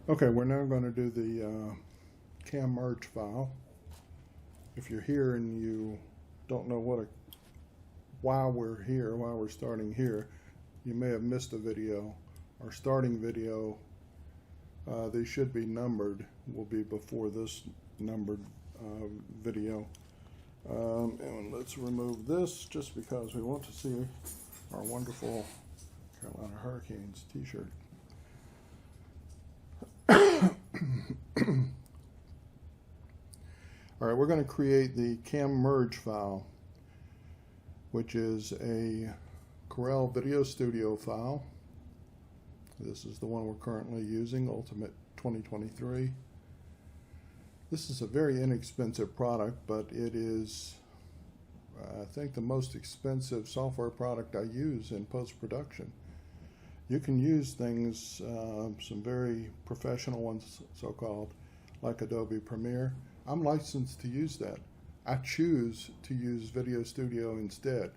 Okay, we're now going to do the cam merge file. If you're here and you don't know why we're starting here, you may have missed a video. Our starting video, they should be numbered, will be before this numbered video. And let's remove this just because we want to see our wonderful Carolina Hurricanes t-shirt. All right, we're going to create the cam merge file, which is a Corel VideoStudio file. This is the one we're currently using, Ultimate 2023. This is a very inexpensive product, but it is, I think, the most expensive software product I use in post-production. You can use things, some very professional ones, so-called, like Adobe Premiere. I'm licensed to use that. I choose to use VideoStudio instead.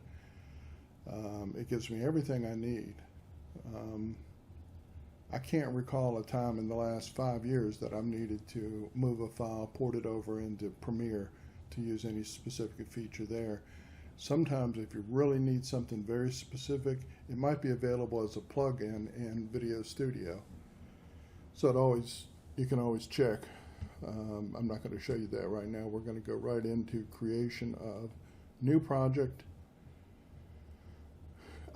It gives me everything I need. I can't recall a time in the last 5 years that I've needed to move a file, port it over into Premiere to use any specific feature there. Sometimes if you really need something very specific, it might be available as a plug-in in VideoStudio. So you can always check. I'm not going to show you that right now. We're going to go right into creation of new project.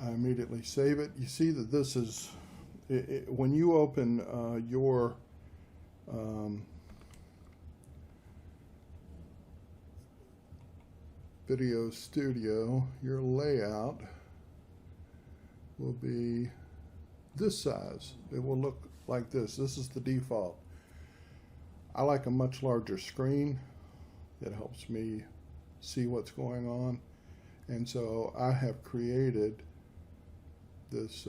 I immediately save it. You see that this is, when you open your VideoStudio, your layout will be this size. It will look like this. This is the default. I like a much larger screen. It helps me see what's going on. And so I have created this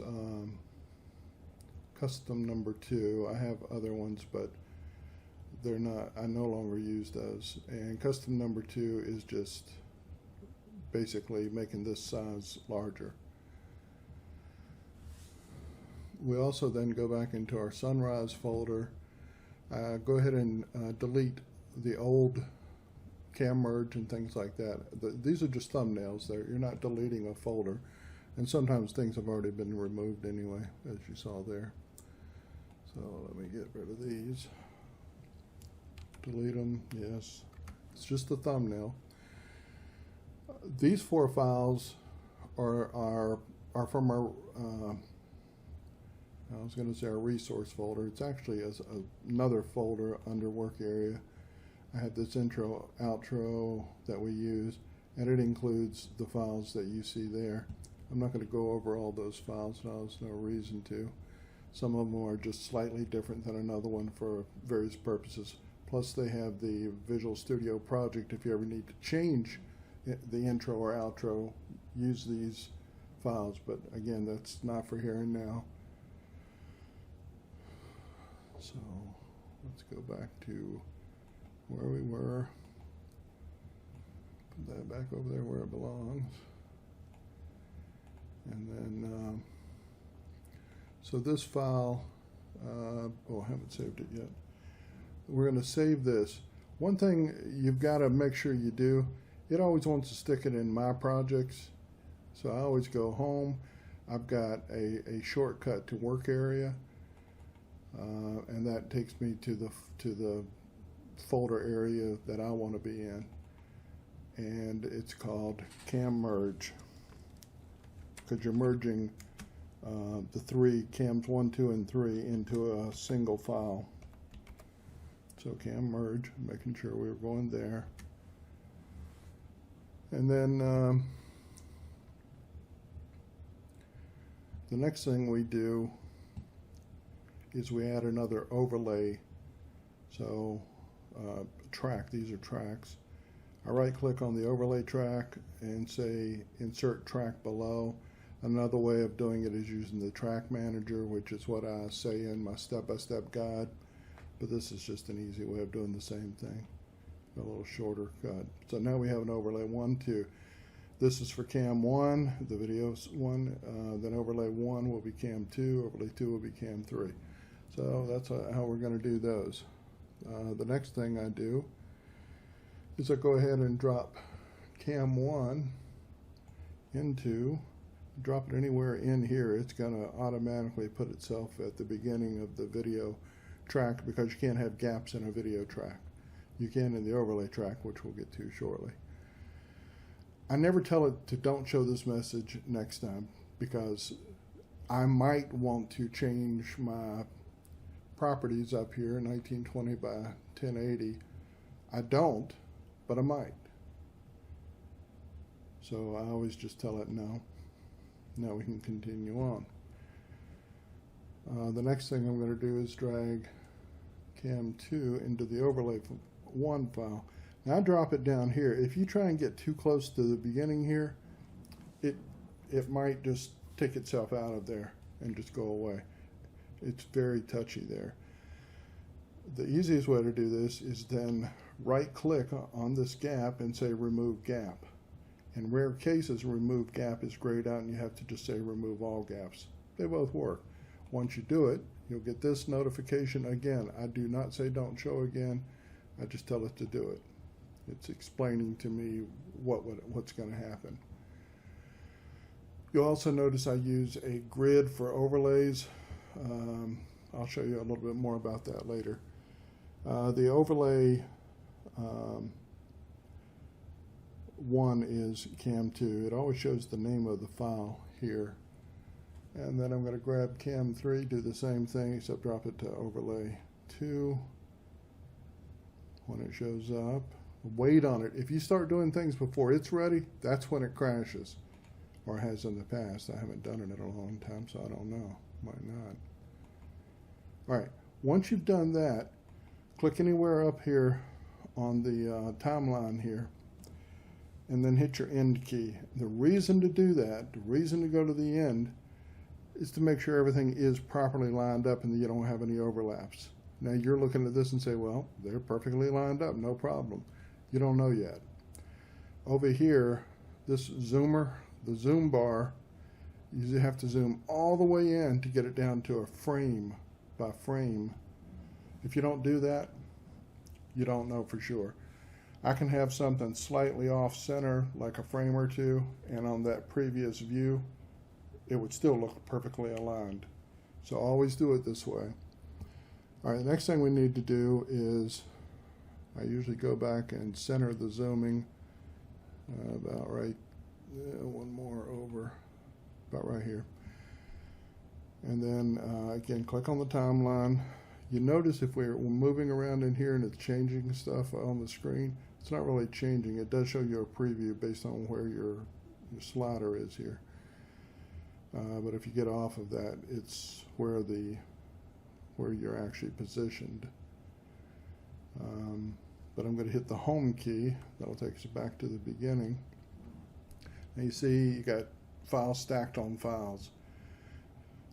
custom number 2. I have other ones, but they're not, I no longer use those. And custom number 2 is just basically making this size larger. We also then go back into our sunrise folder. Go ahead and delete the old cam merge and things like that. These are just thumbnails there. You're not deleting a folder. And sometimes things have already been removed anyway, as you saw there. So let me get rid of these. Delete them, yes. It's just a thumbnail. These 4 files are from our I was going to say our resource folder. It's actually another folder under work area. I have this intro, outro that we use, and it includes the files that you see there. I'm not going to go over all those files now. There's no reason to. Some of them are just slightly different than another one for various purposes. Plus they have the Visual Studio project. If you ever need to change the intro or outro, use these files. But again, that's not for here and now. So let's go back to where we were. Put that back over there where it belongs. And then, so this file, oh, I haven't saved it yet. We're going to save this. One thing you've got to make sure you do, it always wants to stick it in My Projects. So I always go home. I've got a shortcut to work area. And that takes me to the folder area that I want to be in, and it's called Cam Merge, because you're merging the 3 cams 1, 2, and 3 into a single file. So Cam Merge, making sure we're going there, and then the next thing we do is we add another overlay. So track, these are tracks. I right click on the overlay track and say insert track below. Another way of doing it is using the track manager, which is what I say in my step-by-step guide, but this is just an easy way of doing the same thing, a little shorter cut. So now we have an overlay 1, 2. This is for cam 1, the video one, then overlay 1 will be cam 2, overlay 2 will be cam 3. So that's how we're going to do those. The next thing I do is I go ahead and drop cam 1 into, drop it anywhere in here. It's going to automatically put itself at the beginning of the video track, because you can't have gaps in a video track. You can in the overlay track, which we'll get to shortly. I never tell it to don't show this message next time, because I might want to change my properties up here, 1920 by 1080. I don't, but I might. So I always just tell it no. Now we can continue on. The next thing I'm going to do is drag cam 2 into the overlay 1 file. Now I drop it down here. If you try and get too close to the beginning here, it might just take itself out of there and just go away. It's very touchy there. The easiest way to do this is then right click on this gap and say remove gap. In rare cases, remove gap is grayed out and you have to just say remove all gaps. They both work. Once you do it, you'll get this notification again. I do not say don't show again. I just tell it to do it. It's explaining to me what's going to happen. You'll also notice I use a grid for overlays. I'll show you a little bit more about that later. The overlay 1 is cam 2. It always shows the name of the file here. And then I'm going to grab cam 3, do the same thing, except drop it to overlay 2. When it shows up, wait on it. If you start doing things before it's ready, that's when it crashes, or has in the past. I haven't done it in a long time, so I don't know. Might not. All right, once you've done that, click anywhere up here on the timeline here, and then hit your end key. The reason to do that, the reason to go to the end, is to make sure everything is properly lined up and that you don't have any overlaps. Now you're looking at this and say, well, they're perfectly lined up, no problem. You don't know yet. Over here, this zoomer, the zoom bar, you have to zoom all the way in to get it down to a frame by frame. If you don't do that, you don't know for sure. I can have something slightly off center, like a frame or two, and on that previous view, it would still look perfectly aligned. So always do it this way. All right, the next thing we need to do is, I usually go back and center the zooming about right, one more over, about right here. And then again, click on the timeline. You notice if we're moving around in here and it's changing stuff on the screen, it's not really changing. It does show you a preview based on where your slider is here. But if you get off of that, it's where you're actually positioned. But I'm going to hit the home key. That'll take us back to the beginning. And you see you got files stacked on files.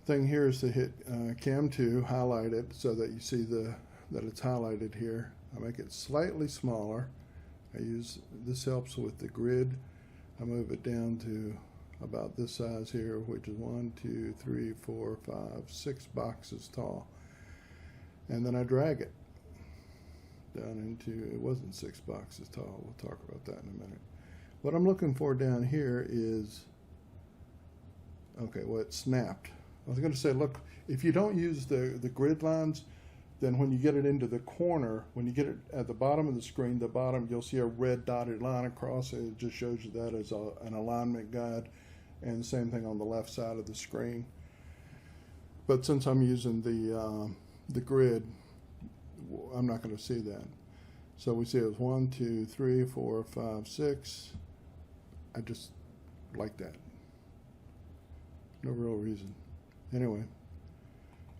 Thing here is to hit cam 2, highlight it so that you see that it's highlighted here. I make it slightly smaller. This helps with the grid. I move it down to about this size here, which is 1, 2, 3, 4, 5, 6 boxes tall. And then I drag it down into, it wasn't 6 boxes tall. We'll talk about that in a minute. What I'm looking for down here is, okay, well, it snapped. I was going to say, look, if you don't use the grid lines, then when you get it into the corner, when you get it at the bottom of the screen, the bottom, you'll see a red dotted line across it. It just shows you that as an alignment guide, and the same thing on the left side of the screen. But since I'm using the grid, I'm not going to see that. So we see it was 1, 2, 3, 4, 5, 6. I just like that. No real reason. Anyway,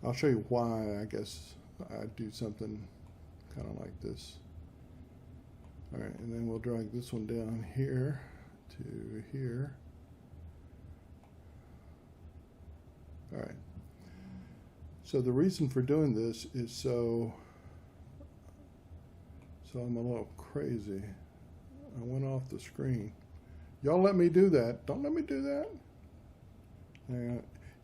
I'll show you why I guess I do something kind of like this. All right, and then we'll drag this one down here to here. All right. So the reason for doing this is so I'm a little crazy. I went off the screen. Y'all let me do that. Don't let me do that.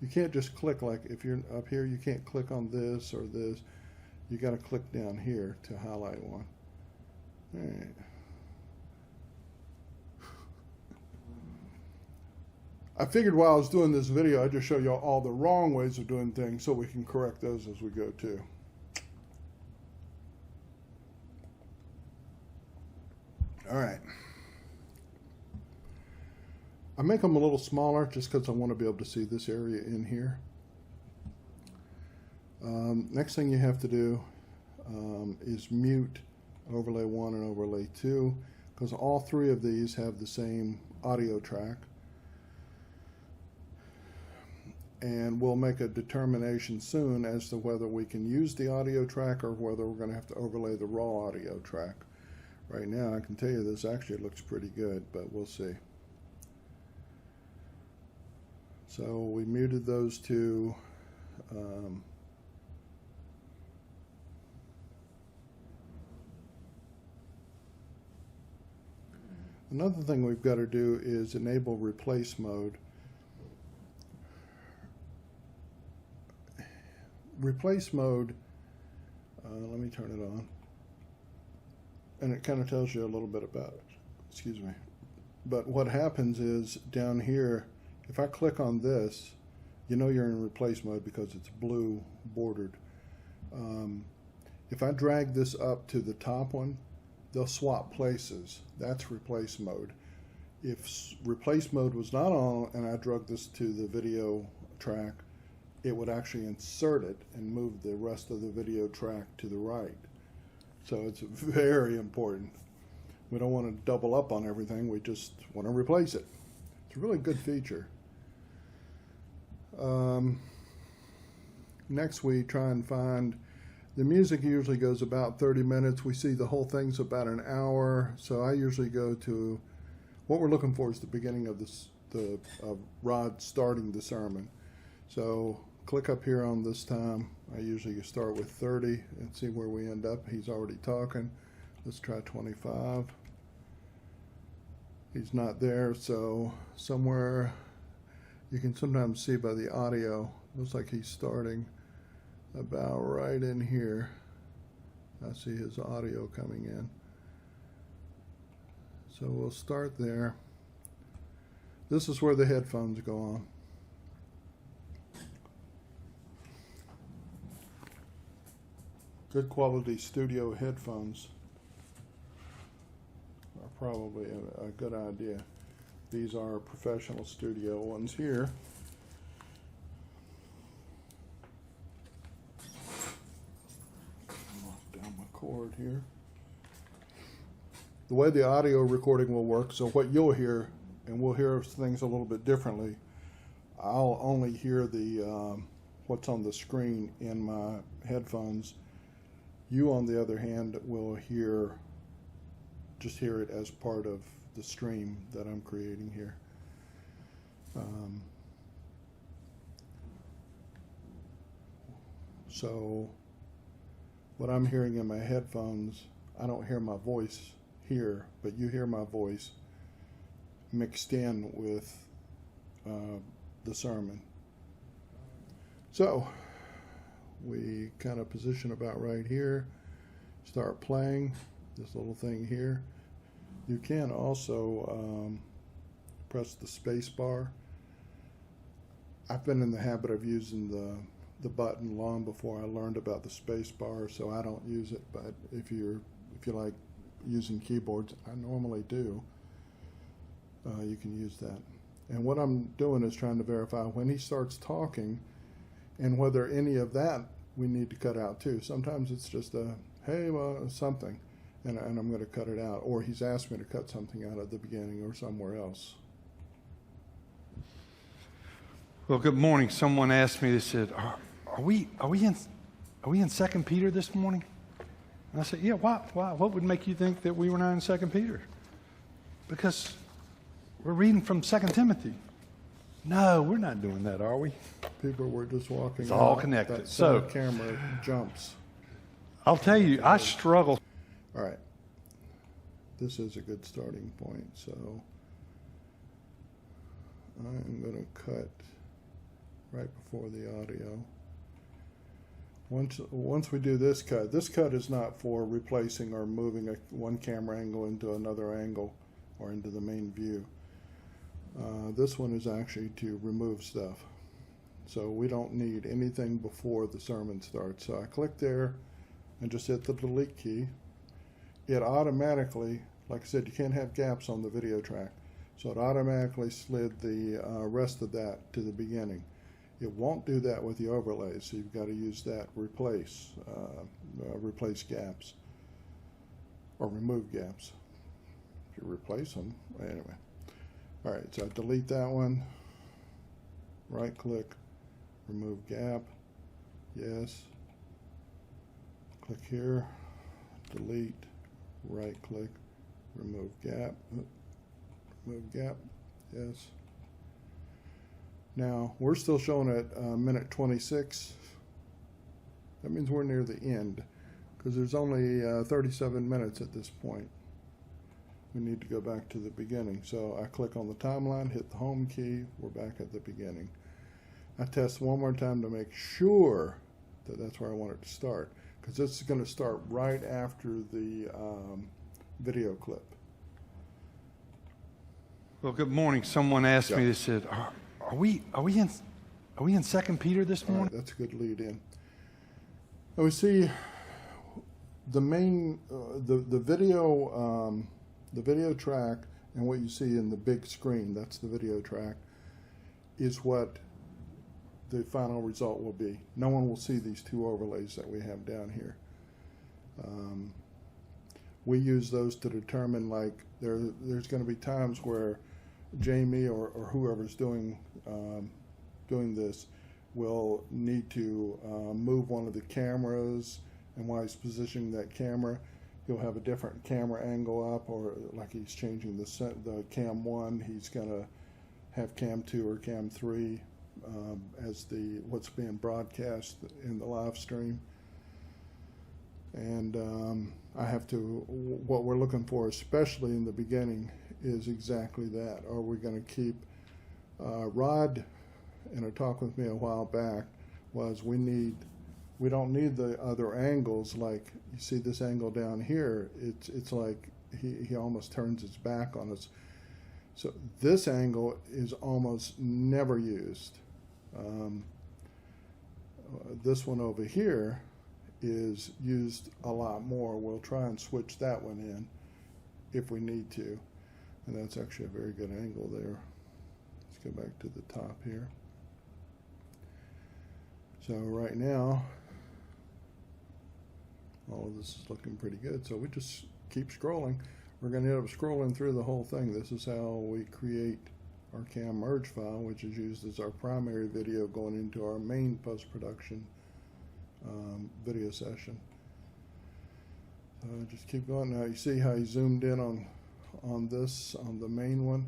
You can't just click, like if you're up here, you can't click on this or this. You got to click down here to highlight one. All right. I figured while I was doing this video, I'd just show you all the wrong ways of doing things so we can correct those as we go too. All right. I make them a little smaller just because I want to be able to see this area in here. Next thing you have to do is mute overlay 1 and overlay 2, because all three of these have the same audio track. And we'll make a determination soon as to whether we can use the audio track or whether we're going to have to overlay the raw audio track. Right now, I can tell you this actually looks pretty good, but we'll see. So we muted those two. Another thing we've got to do is enable replace mode. Replace mode, let me turn it on, and it kind of tells you a little bit about it. Excuse me. But what happens is down here, if I click on this, you know you're in replace mode because it's blue bordered. If I drag this up to the top one, they'll swap places. That's replace mode. If replace mode was not on and I drug this to the video track, it would actually insert it and move the rest of the video track to the right. So it's very important. We don't want to double up on everything. We just want to replace it. It's a really good feature. Next we try and find, the music usually goes about 30 minutes. We see the whole thing's about an hour. So I usually go to, what we're looking for is the beginning of Rod starting the sermon. So click up here on this time. I usually start with 30 and see where we end up. He's already talking. Let's try 25. He's not there, so somewhere you can sometimes see by the audio, looks like he's starting about right in here. I see his audio coming in. So we'll start there. This is where the headphones go on. Good quality studio headphones are probably a good idea. These are professional studio ones here. Lock down my cord here. The way the audio recording will work, so what you'll hear, and we'll hear things a little bit differently, I'll only hear the what's on the screen in my headphones. You, on the other hand, will just hear it as part of the stream that I'm creating here. So what I'm hearing in my headphones, I don't hear my voice here, but you hear my voice mixed in with the sermon. So we kind of position about right here, start playing this little thing here. You can also press the space bar. I've been in the habit of using the button long before I learned about the space bar, so I don't use it, but if you like using keyboards, I normally do, you can use that. And what I'm doing is trying to verify when he starts talking and whether any of that we need to cut out too. Sometimes it's just a, hey, well, something, and I'm going to cut it out. Or he's asked me to cut something out at the beginning or somewhere else. Well, good morning. Someone asked me, they said, are we in 2 Peter this morning? And I said, yeah, why? What would make you think that we were not in 2 Peter? Because we're reading from 2 Timothy. No, we're not doing that, are we? People were just walking. It's all connected. So camera jumps. I'll tell you, I struggle. All right. This is a good starting point. So I'm going to cut right before the audio. Once we do this cut is not for replacing or moving one camera angle into another angle or into the main view. This one is actually to remove stuff. So we don't need anything before the sermon starts. So I click there and just hit the delete key. It automatically, like I said, you can't have gaps on the video track. So it automatically slid the rest of that to the beginning. It won't do that with the overlays, so you've got to use that replace gaps or remove gaps. If you replace them, anyway. All right, so I delete that one. Right click, remove gap. Yes. Click here, delete. Right click, remove gap. Remove gap. Yes. Now, we're still showing at minute 26. That means we're near the end, because there's only 37 minutes at this point. We need to go back to the beginning. So I click on the timeline, hit the home key, we're back at the beginning. I test one more time to make sure that that's where I want it to start, because this is going to start right after the video clip. Well, good morning. Someone asked me, they said, are we in 2 Peter this morning? Right, that's a good lead in. Now we see the main, the video track, and what you see in the big screen, that's the video track, is what the final result will be. No one will see these two overlays that we have down here. We use those to determine, like, there's going to be times where Jamie or whoever's doing this will need to move one of the cameras, and while he's positioning that camera, he'll have a different camera angle up, or like he's changing the cam 1, he's going to have cam 2 or cam 3 as what's being broadcast in the live stream. And I have to, what we're looking for, especially in the beginning, is exactly that. Are we going to keep, Rod, in a talk with me a while back, was we don't need the other angles. Like, you see this angle down here, it's like he almost turns his back on us. So this angle is almost never used. This one over here is used a lot more. We'll try and switch that one in if we need to. And that's actually a very good angle there. Let's go back to the top here. So right now, all of this is looking pretty good. So we just keep scrolling. We're going to end up scrolling through the whole thing. This is how we create our cam merge file, which is used as our primary video going into our main post-production video session. Just keep going. Now you see how he zoomed in on the main one.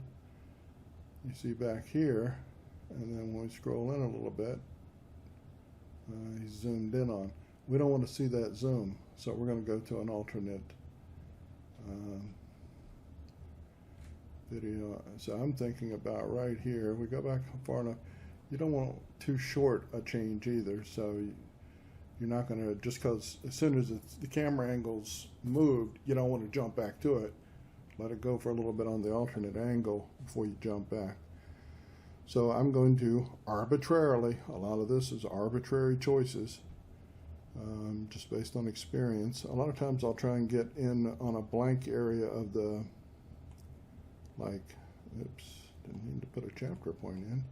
You see back here, and then when we scroll in a little bit, he's zoomed in on. We don't want to see that zoom, so we're going to go to an alternate video. So I'm thinking about right here. We go back far enough. You don't want too short a change either, so you're not going to, just because as soon as the camera angle's moved, you don't want to jump back to it. Let it go for a little bit on the alternate angle before you jump back. So I'm going to arbitrarily, a lot of this is arbitrary choices, just based on experience. A lot of times I'll try and get in on a blank area of the, like, oops, didn't mean to put a chapter point in.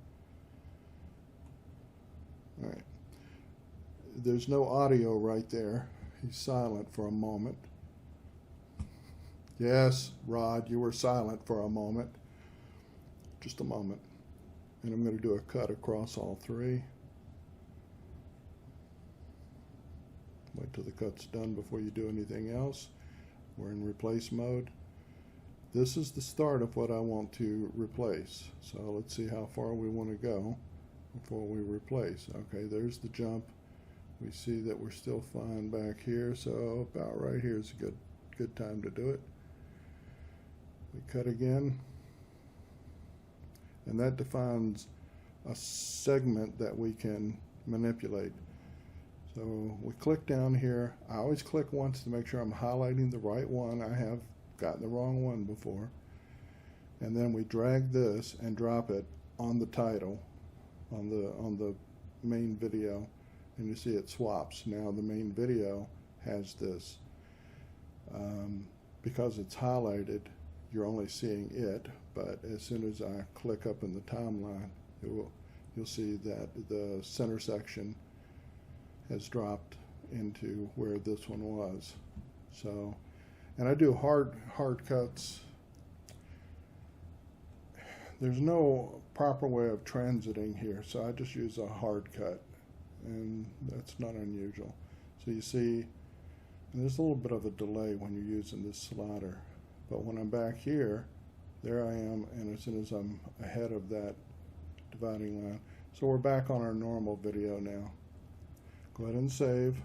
All right. There's no audio right there. He's silent for a moment. Yes, Rod, you were silent for a moment. Just a moment. And I'm going to do a cut across all three. Wait till the cut's done before you do anything else. We're in replace mode. This is the start of what I want to replace. So let's see how far we want to go before we replace. Okay, there's the jump. We see that we're still fine back here, so about right here is a good time to do it. We cut again, and that defines a segment that we can manipulate. So we click down here. I always click once to make sure I'm highlighting the right one. I have gotten the wrong one before. And then we drag this and drop it on the title, on the main video, and you see it swaps. Now the main video has this. Because it's highlighted, you're only seeing it, but as soon as I click up in the timeline, you'll see that the center section has dropped into where this one was. So, and I do hard cuts. There's no proper way of transiting here, so I just use a hard cut, and that's not unusual. So you see, and there's a little bit of a delay when you're using this slider, but when I'm back here, there I am, and as soon as I'm ahead of that dividing line. So we're back on our normal video now. Go ahead and save.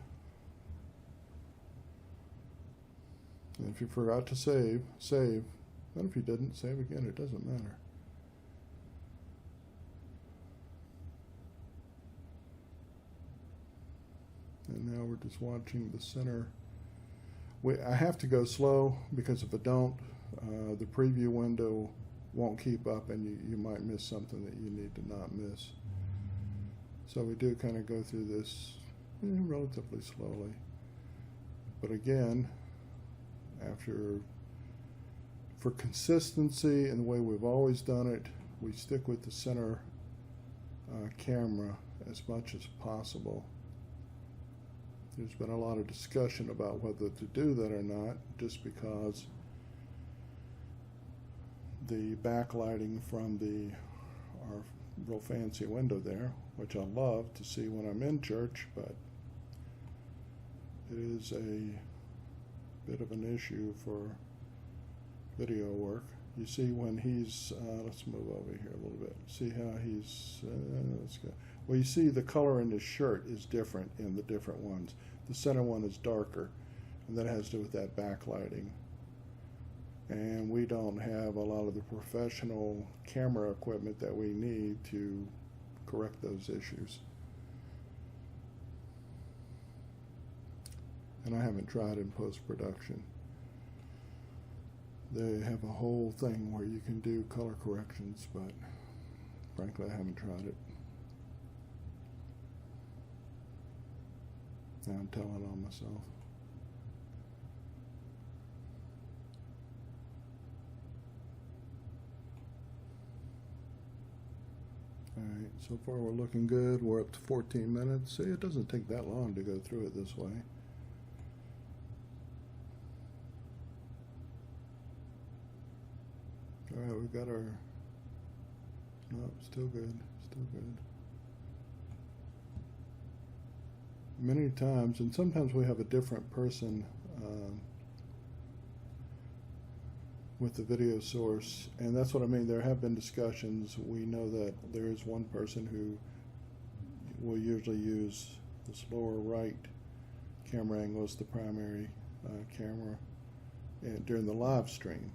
And if you forgot to save, save. And if you didn't, save again, it doesn't matter. And now we're just watching the center. I have to go slow because if I don't, the preview window won't keep up, and you might miss something that you need to not miss. So we do kind of go through this relatively slowly. But again, for consistency and the way we've always done it, we stick with the center camera as much as possible. There's been a lot of discussion about whether to do that or not, just because the backlighting from our real fancy window there, which I love to see when I'm in church, but it is a bit of an issue for video work. You see when he's, let's move over here a little bit. See how he's, let's go. Well, you see the color in his shirt is different in the different ones. The center one is darker, and that has to do with that backlighting. And we don't have a lot of the professional camera equipment that we need to correct those issues. And I haven't tried in post-production. They have a whole thing where you can do color corrections, but frankly, I haven't tried it. Now I'm telling on myself. All right, so far we're looking good. We're up to 14 minutes. See, it doesn't take that long to go through it this way. All right, we've got our, no, still good, still good. Many times, and sometimes we have a different person with the video source, and that's what I mean. There have been discussions. We know that there is one person who will usually use this lower right camera angle as the primary camera during the live stream.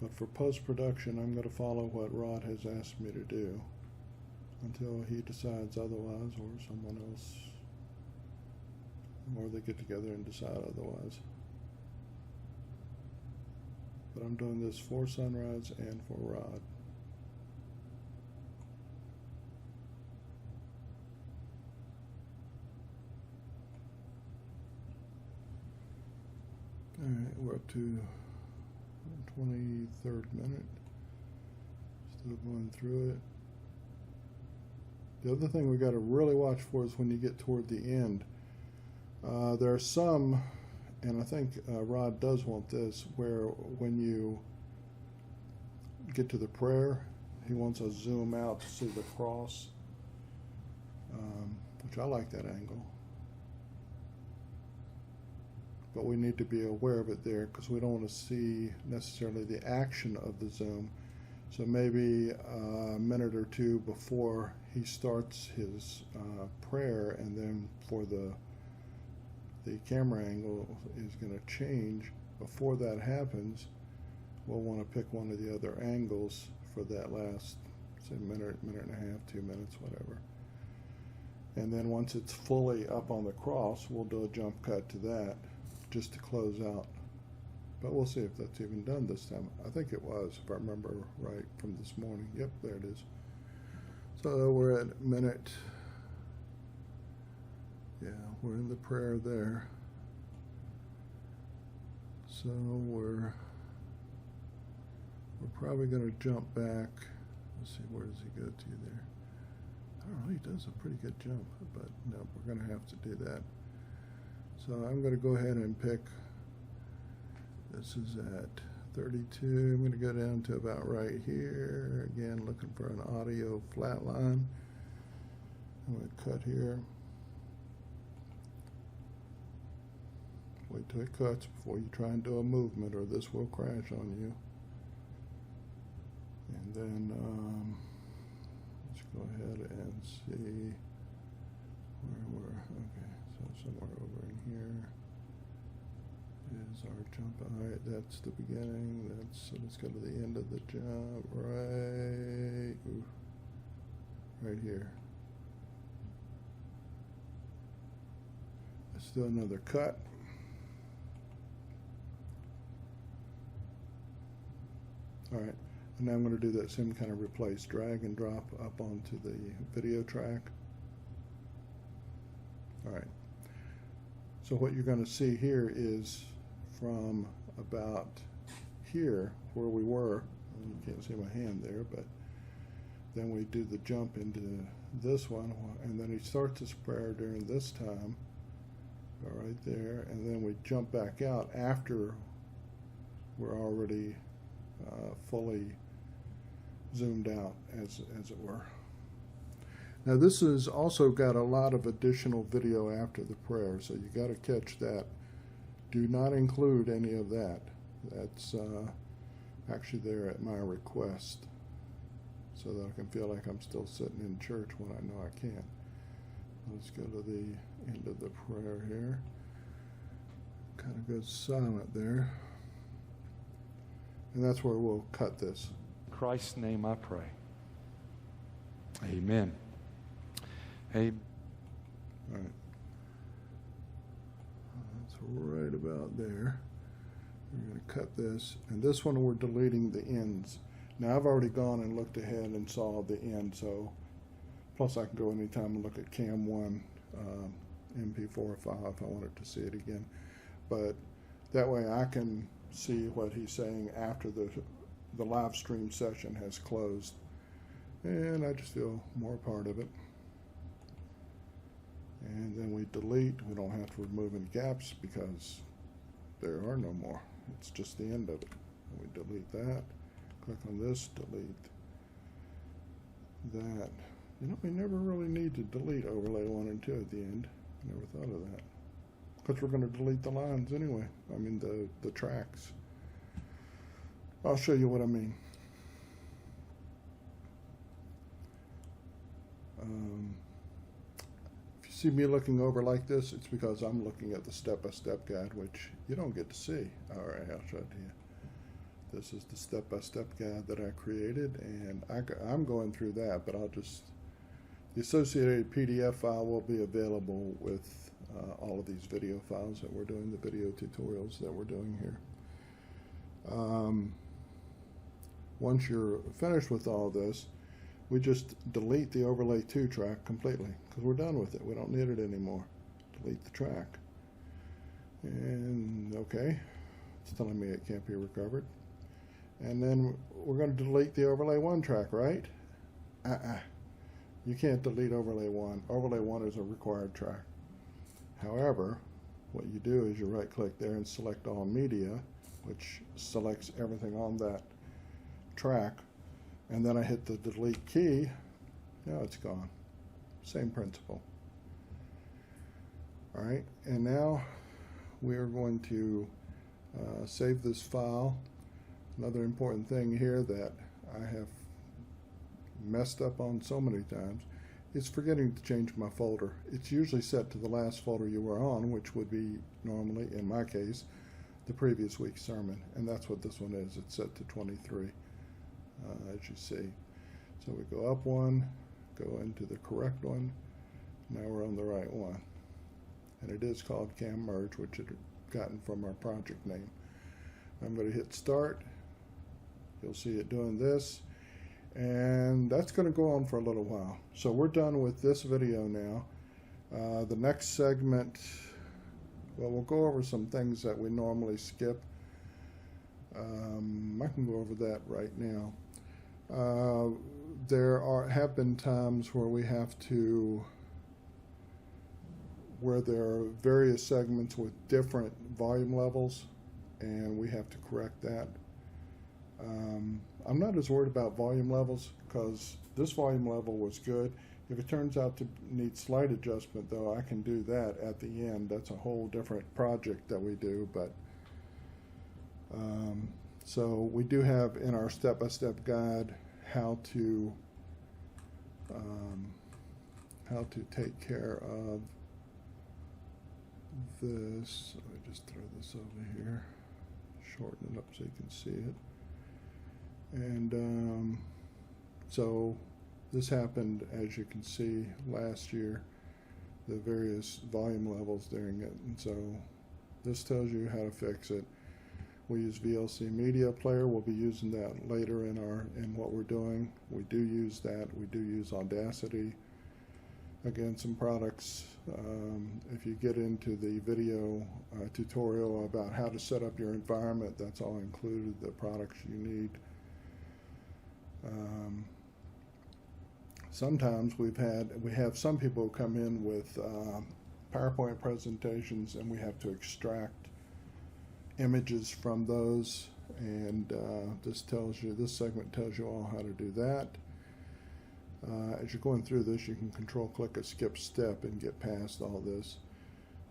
But for post-production, I'm going to follow what Rod has asked me to do until he decides otherwise, or someone else, or they get together and decide otherwise. But I'm doing this for Sunrise and for Rod. All right, we're up to 23rd minute. Still going through it. The other thing we got to really watch for is when you get toward the end. There are some, and I think Rod does want this, where when you get to the prayer, he wants us to zoom out to see the cross, which I like that angle. But we need to be aware of it there because we don't want to see necessarily the action of the zoom. So maybe a minute or two before he starts his prayer, and then for the camera angle is going to change. Before that happens, we'll want to pick one of the other angles for that last, say, minute and a half, 2 minutes, whatever. And then once it's fully up on the cross, we'll do a jump cut to that just to close out. But we'll see if that's even done this time. I think it was, if I remember right from this morning. Yep, there it is. So we're at minute, yeah, we're in the prayer there. So we're probably going to jump back. Let's see, where does he go to there? I don't know, he does a pretty good jump, but no, we're going to have to do that. So I'm going to go ahead and pick, this is at 32. I'm going to go down to about right here. Again, looking for an audio flat line. I'm going to cut here. Wait till it cuts before you try and do a movement, or this will crash on you. And then let's go ahead and see where we're, okay, so somewhere over in here is our jump. All right, that's the beginning. So let's go to the end of the jump, right here. Let's do another cut. All right, and now I'm going to do that same kind of replace, drag and drop up onto the video track. All right, so what you're going to see here is from about here where we were, and you can't see my hand there, but then we do the jump into this one, and then he starts his prayer during this time, right there, and then we jump back out after we're already fully zoomed out, as it were. Now this has also got a lot of additional video after the prayer, so you got to catch that. Do not include any of that. That's actually there at my request, so that I can feel like I'm still sitting in church when I know I can't. Let's go to the end of the prayer here. Kind of goes silent there. And that's where we'll cut this. In Christ's name I pray. Amen. Amen. All right. That's right about there. We're going to cut this. And this one we're deleting the ends. Now I've already gone and looked ahead and saw the end, so plus I can go anytime and look at Cam 1 MP4 file if I wanted to see it again. But that way I can see what he's saying after the live stream session has closed, and I just feel more part of it. And then we delete. We don't have to remove any gaps because there are no more. It's just the end of it. And we delete that. Click on this, delete that. You know, we never really need to delete overlay 1 and 2 at the end. I never thought of that, because we're going to delete the lines anyway. I mean the tracks. I'll show you what I mean. If you see me looking over like this, it's because I'm looking at the step-by-step guide, which you don't get to see. All right, I'll show it to you. This is the step-by-step guide that I created, and I'm going through that, but the associated PDF file will be available with all of these video files that we're doing, the video tutorials that we're doing here. Once you're finished with all this, we just delete the overlay 2 track completely, because we're done with it. We don't need it anymore. Delete the track. And okay, it's telling me it can't be recovered. And then we're going to delete the overlay 1 track, right? You can't delete overlay 1. Overlay 1 is a required track. However, what you do is you right click there and select all media, which selects everything on that track, and then I hit the delete key. Now it's gone. Same principle. All right, and now we are going to save this file. Another important thing here that I have messed up on so many times is forgetting to change my folder. It's usually set to the last folder you were on, which would be normally, in my case, the previous week's sermon, and that's what this one is. It's set to 23, as you see. So we go up one, go into the correct one. Now we're on the right one. And it is called Cam Merge, which it had gotten from our project name. I'm going to hit start. You'll see it doing this. And that's going to go on for a little while. So we're done with this video now. The next segment, well, we'll go over some things that we normally skip. I can go over that right now. There have been times where we have to, where there are various segments with different volume levels, and we have to correct that. I'm not as worried about volume levels because this volume level was good. If it turns out to need slight adjustment, though, I can do that at the end. That's a whole different project that we do. But so we do have in our step-by-step guide how to take care of this. Let me just throw this over here, shorten it up so you can see it. And so this happened, as you can see, last year, the various volume levels during it. And so this tells you how to fix it. We use VLC Media Player. We'll be using that later in what we're doing. We do use that. We do use Audacity. Again, some products, if you get into the video tutorial about how to set up your environment, that's all included, the products you need. Sometimes we have some people who come in with PowerPoint presentations, and we have to extract images from those, and this segment tells you all how to do that. As you're going through this, you can control-click a skip step and get past all this.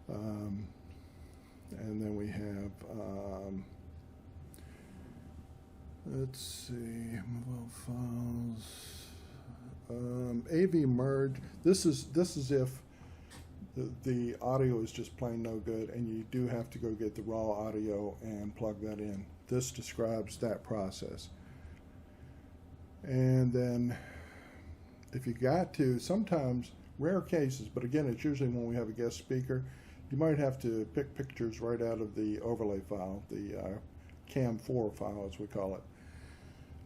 And then we have, let's see, mobile files, AV merge. This is if the audio is just plain no good, and you do have to go get the raw audio and plug that in. This describes that process. And then, if you got to, sometimes, rare cases, but again, it's usually when we have a guest speaker, you might have to pick pictures right out of the overlay file, the CAM4 file, as we call it.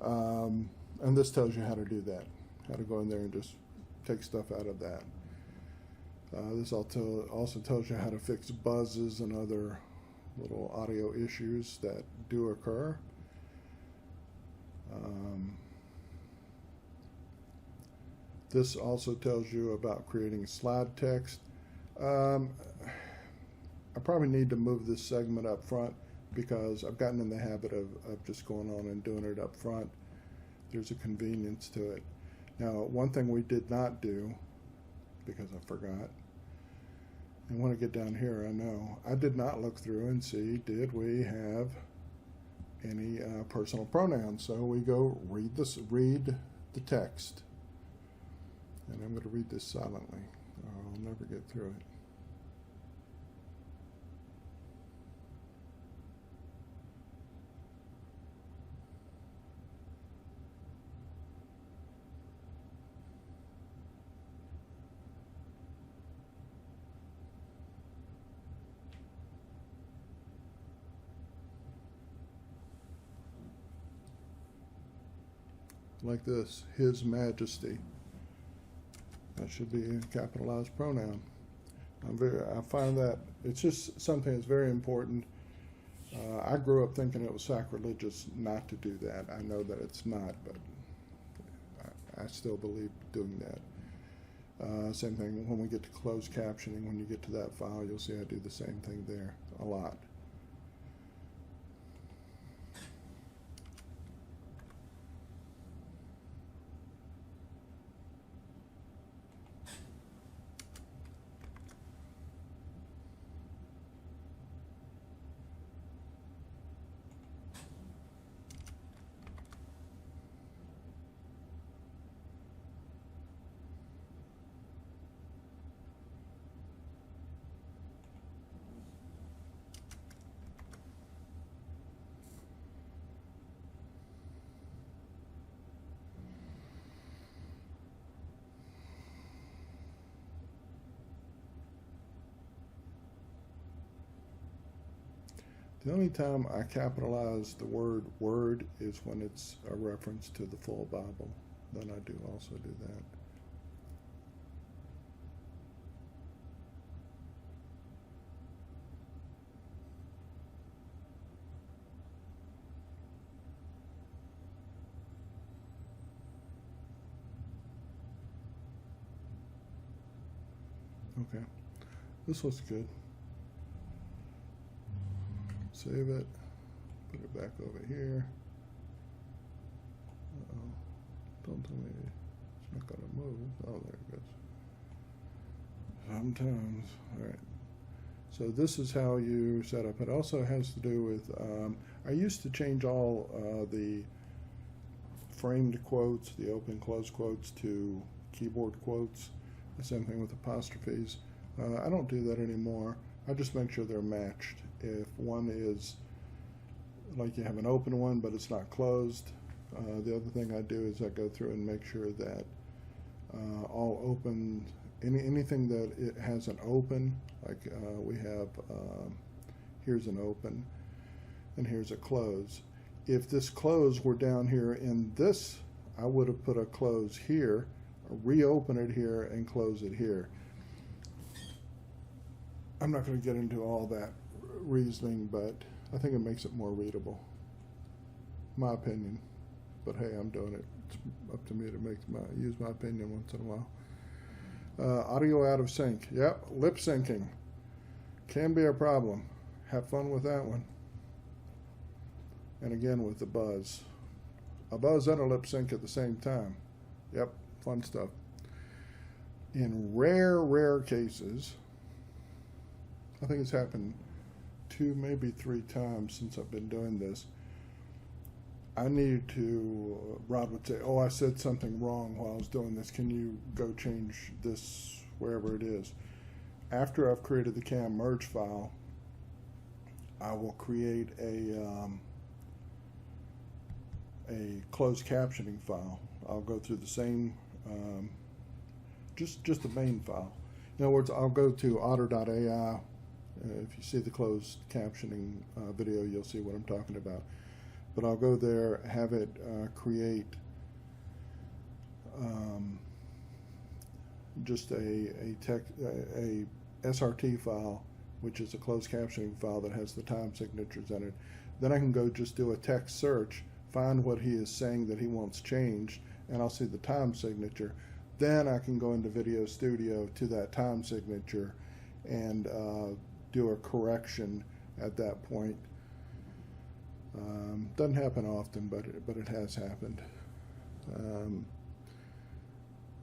And this tells you how to do that, how to go in there and just take stuff out of that. This also tells you how to fix buzzes and other little audio issues that do occur. This also tells you about creating slide text. I probably need to move this segment up front because I've gotten in the habit of just going on and doing it up front. There's a convenience to it. Now, one thing we did not do, because I forgot, and when I get down here, I know, I did not look through and see, did we have any personal pronouns? So we go read the text. And I'm going to read this silently, or I'll never get through it. Like this, His Majesty. That should be a capitalized pronoun. I find that it's just something that's very important. I grew up thinking it was sacrilegious not to do that. I know that it's not, but I still believe doing that. Same thing when we get to closed captioning. When you get to that file, you'll see I do the same thing there a lot. The only time I capitalize the word word is when it's a reference to the full Bible. Then I do also do that. Okay, this looks good. Save it, put it back over here. Uh-oh, don't tell me it's not gonna move. Oh, there it goes. Sometimes, all right. So this is how you set up. It also has to do with, I used to change all the framed quotes, the open close quotes, to keyboard quotes. The same thing with apostrophes. I don't do that anymore. I just make sure they're matched. If one is, like you have an open one but it's not closed, the other thing I do is I go through and make sure that all open, anything that it has an open, like we have, here's an open and here's a close. If this close were down here in this, I would have put a close here, reopen it here, and close it here. I'm not going to get into all that reasoning, but I think it makes it more readable. My opinion. But hey, I'm doing it. It's up to me to use my opinion once in a while. Audio out of sync. Yep, lip syncing can be a problem. Have fun with that one. And again with the buzz. A buzz and a lip sync at the same time. Yep, fun stuff. In rare cases, I think it's happened 2, maybe 3 times since I've been doing this, I need to, Rod would say, oh, I said something wrong while I was doing this. Can you go change this wherever it is? After I've created the cam merge file, I will create a closed captioning file. I'll go through the same, just the main file. In other words, I'll go to otter.ai. If you see the closed captioning video, you'll see what I'm talking about. But I'll go there, have it create just a SRT file, which is a closed captioning file that has the time signatures in it. Then I can go just do a text search, find what he is saying that he wants changed, and I'll see the time signature. Then I can go into VideoStudio to that time signature and do a correction at that point. Doesn't happen often, but it has happened.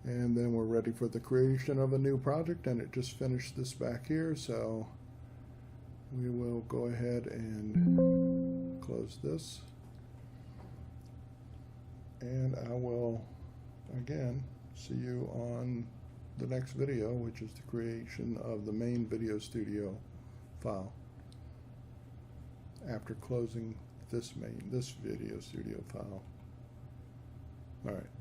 And then we're ready for the creation of a new project, and it just finished this back here, so we will go ahead and close this. And I will, again, see you on the next video, which is the creation of the main VideoStudio file after closing this VideoStudio file. All right.